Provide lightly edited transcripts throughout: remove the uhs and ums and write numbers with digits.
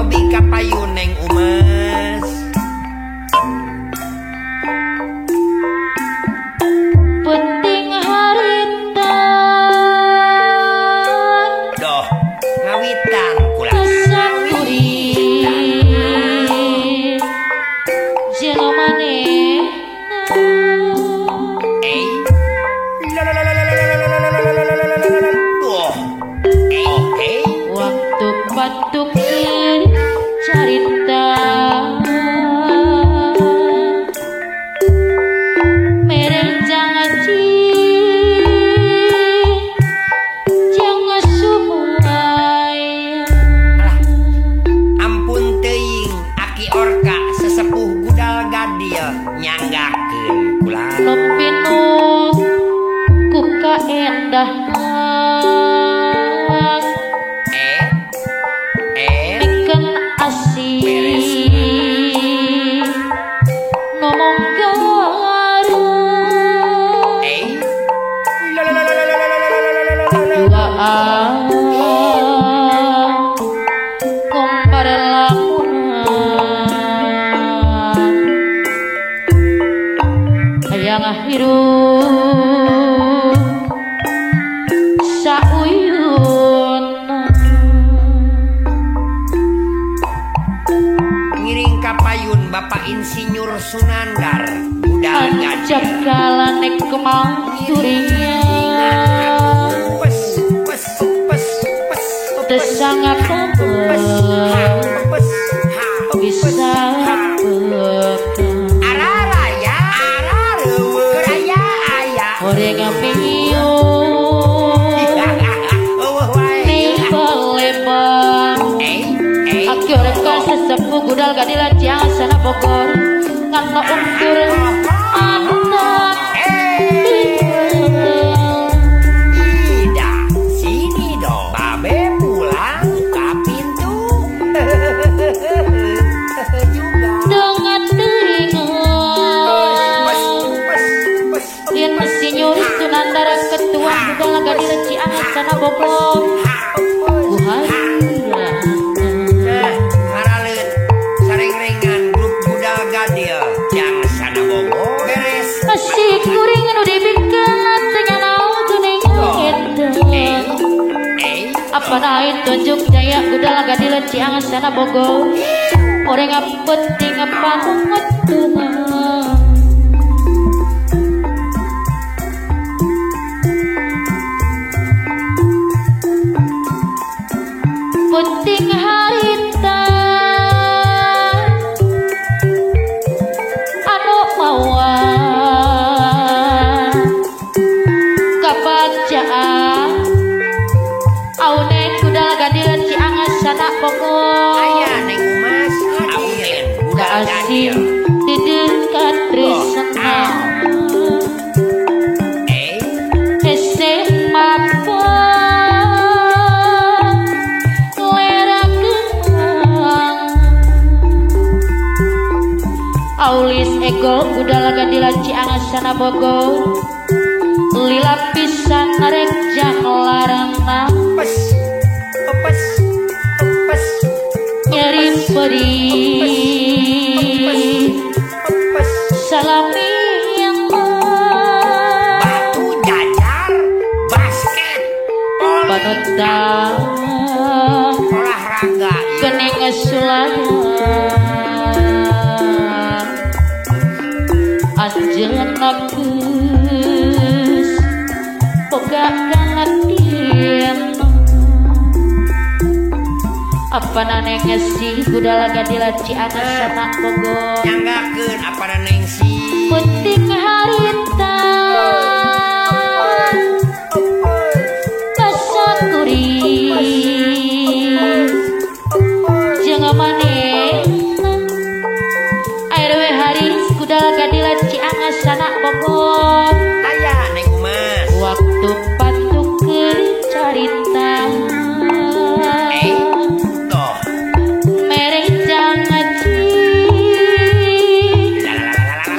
hobi kapayun neng umas. Penting harita Doh ngawitan kula kasakuri jeung manehna Doh waktu patukeun carita mere jangaji jangan sumaya ampun teuing aki orka sesepuh gudal gadil nyanggakeun kula lopinut ku kaendahan bikin asih ngomong garang duaan kompar lamunan hayang hirup sauyun ngiring kapayun Bapak Insinyur Sunandar budal ajak gadil kalanek kemangturinya pes pes pes pes tersangak pes pes bisa pekan araraya keraya aya orang apiyo lebang aki orang kau sesepuh gudal gadilan jangan sana Bogor ngano ukur anak Ida sini dong babe pulang ke pintu juga dengan pes teringat pes lihat Insinyur Sunandar ketua gudal gadilan jangan sana Bogor Haraleun sareng-rengan grup budal gadil yang sana Bogor beres masih kuring anu dibikeun tanya naon geuning kitu apa naik tunjuk jaya gudal gadileun Ciangas sana Bogor orang penting banget penting harita anu mawa kabacaan aunen gudal gadileun Ciangas sana Bogor aya neng umas aunen budal asih gadil di dekat tresna hese mapa lera kenang aulis ego budal gadilan Ciangas sana Bogor lila pisan rek jang larangna pes pes pes nyeri perih pes salami yang batu jajar basket panutang olahraga kening sulayan anjeunna geus boga ganatieun apa nane ngesi gudal gadilan Ciangas sana Bogor nyanggakeun apa neng si penting harita kasakuri jeung manehna air we haris gudal gadilan Ciangas sana Bogor aya neng umas waktu patukeun carita toh mere jangaji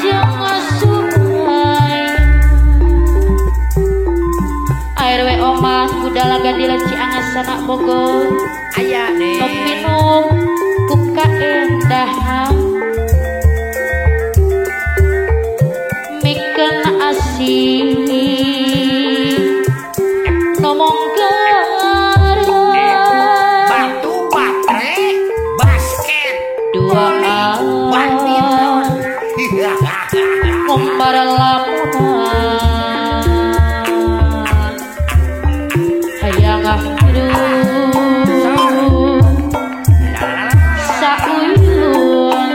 jeung sumaya duaan umpar lamunan hayang hidup sauyun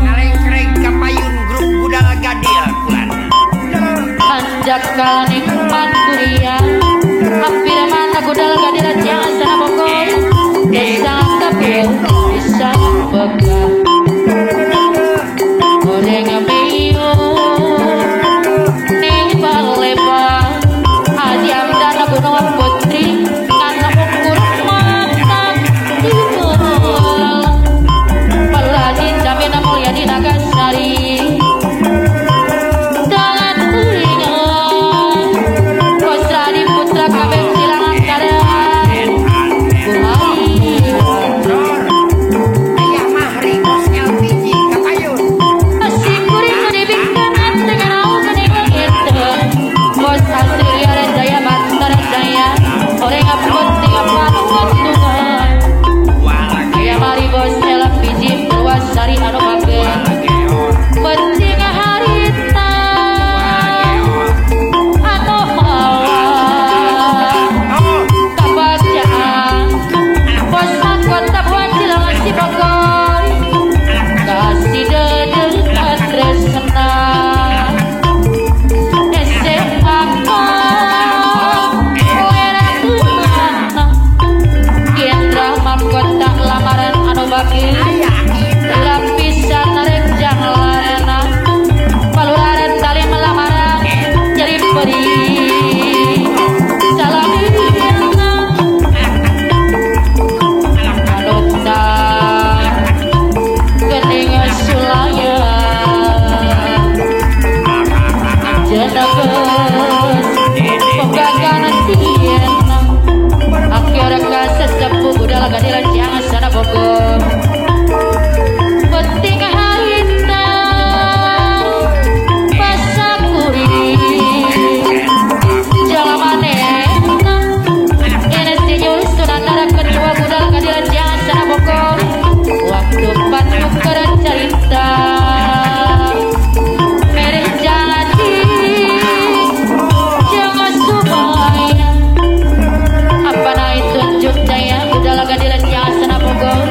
ngaleng-ngaleng kapayun grup budal gadil kulan anjak nikmat kuliah hampir mana budal gadil jangan sana bogor desa kapil bisa begal goreng meyo nih baleba adiam dana gunung putri karena ukur mata tidur paluraji jamina mulia di Nagasari dengan telinga Kosradi putra kabeh silangan karean ayah mah ringos LPG kapayun asik kuring dibikin dengan aus kening itu bos Astria dan Jaya Bantar Jaya orang penting apa ketungan ya mari bos LPG Purwasari anu bagen penting harita anu mawa kabacaan bos kota buat silangan si Bogor kasih dedeng tresna SMA Gendra mahkota lamaran anu bagi lapisan rek janglarana paluraran tali melamaran jadi peri salamina anuta kening sulaya jenageus penggagan tiena akhir ka sesepuh budal gadilan jangan sana Bogor penting harita pasakuri jalamanena ini senyum sunandara kedua budal gadilan jangan sana Bogor waktu patuk cerita mereh jadi jangan supaya apa naik tunjuk daya budal gadilan jangan sana Bogor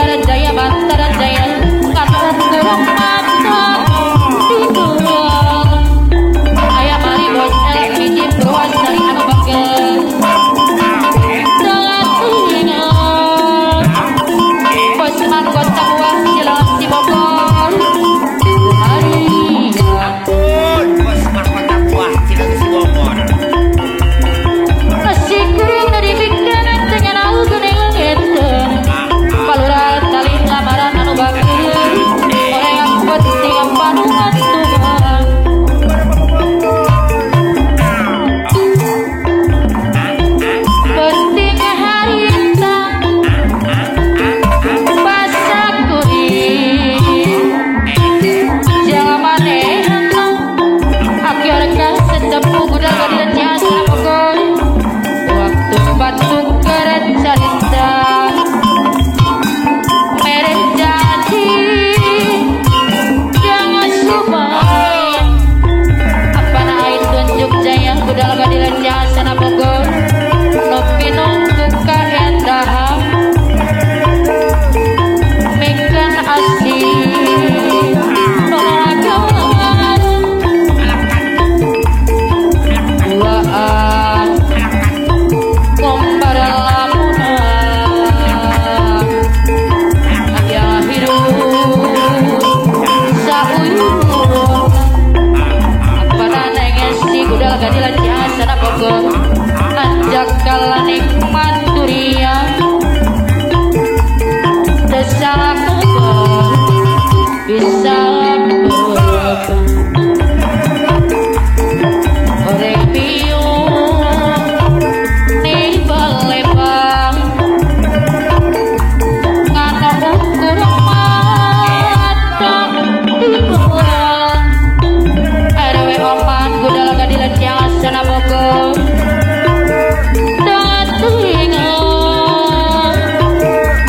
Bantaran Jaya Kataran kurang mata dikurang ayam mari bocel biji beruas dari anu bagel sangat ingat bosman kota buah jelas di Bogor hari bosman kota buah jelas di Bogor nasi kurang dari bikin dengan aku kuning langit paluran tali lamaran anu bagel orang yang penting apa numat Tuhan penting hari entah pasak kuring zaman entah akhirnya sesepuh gudang gadilan jasa pokok waktu batu keren cerita merek jadi jangan subay apa naik tunjuk jaya gudang gadilan jasa pokok nopi nunggu keendahan mekan asli nolakawan duaan kompara lamunan ayah hidup sauyun apa nengesi gudal gadilan jasa pokok anjak kala nikmat durian desak bisa orang biung nih balebang ngana ukur mata dibuang RW oman gudal gadilan jasa Bogor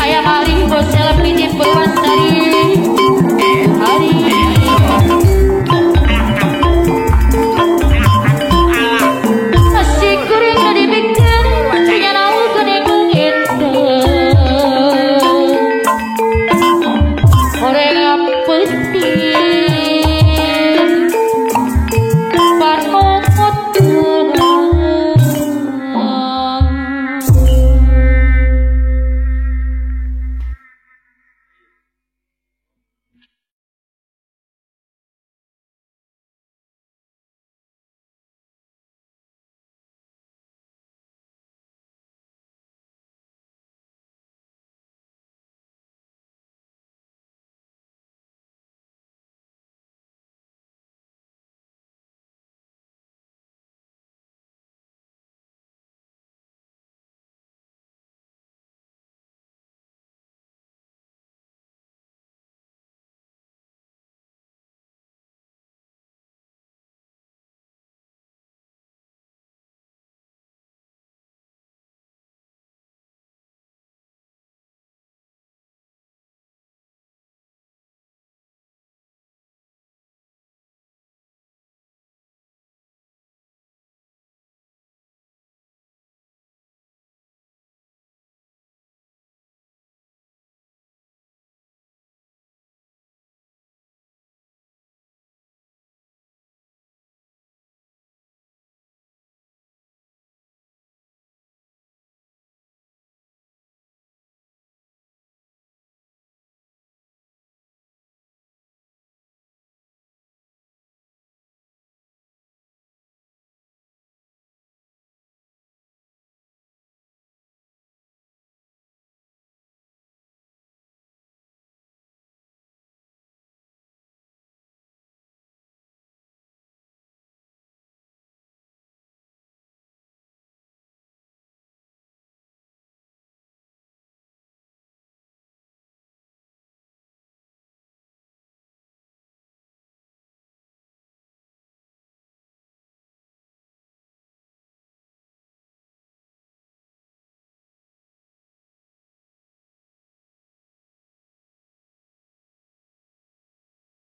ayam hari bosel pijit beruas dari